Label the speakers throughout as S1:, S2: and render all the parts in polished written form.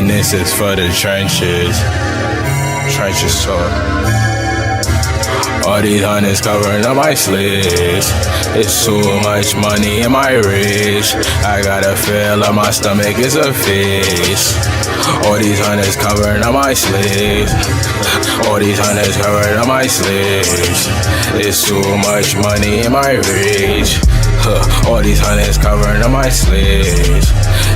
S1: And this is for the trenches. Trenches talk. All these hundreds covering up my sleeves. It's too much money in my reach. I gotta feel like my stomach is a feast. All these hundreds covering up my sleeves. All these hundreds covering up my sleeves. It's too much money in my reach. All these hundreds covering up my sleeves.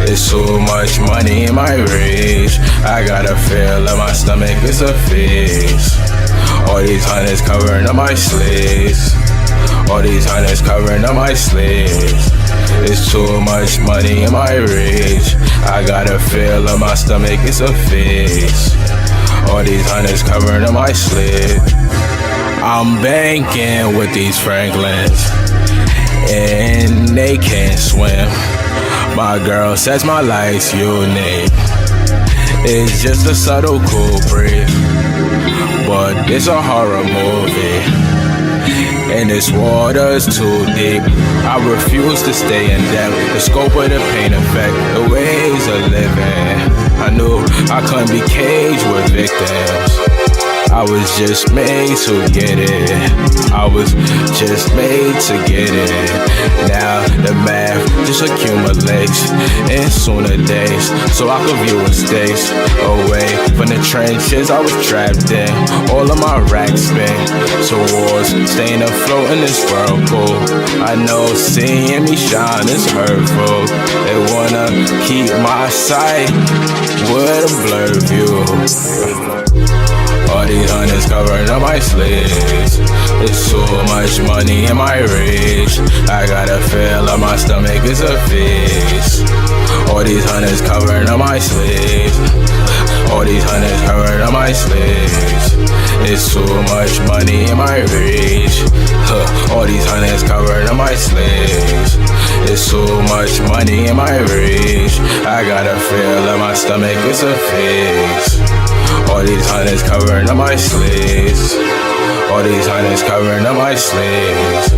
S1: It's too much money in my reach. I gotta feel like my stomach is a feast. All these hundreds covering up my sleeves. All these hundreds covering up my sleeves. It's too much money in my reach. I gotta feel like my stomach is a feast. All these hundreds covering up my sleeve. I'm banking with these Franklins, and they can't swim. My girl says my life's unique. It's just a subtle cool breeze, but it's a horror movie, and this water's too deep. I refuse to stay in debt. The scope of the pain effect, the ways of living. I knew I couldn't be caged with victims. I was just made to get it. I was just made to get it. Now the math just accumulates in sooner days, so I could view mistakes away from the trenches I was trapped in. All of my racks spin towards staying afloat in this whirlpool. I know seeing me shine is hurtful. They wanna keep my sight with a blurred view. All these hundreds covering up my sleeves. It's too much money in my reach. I gotta feel like my stomach is a feast. All these hundreds covering up my sleeves. All these hundreds covering up my sleeves. It's too much money in my reach. All these hundreds covering up my sleeves. It's too much money in my reach. I gotta feel like my stomach is a feast. All these hundreds covering up my sleeves. All these hundreds covering up my sleeves.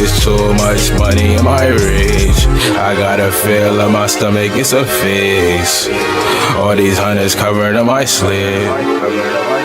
S1: It's too much money in my reach. I gotta feel like my stomach is a feast. All these hundreds covering up my sleeves.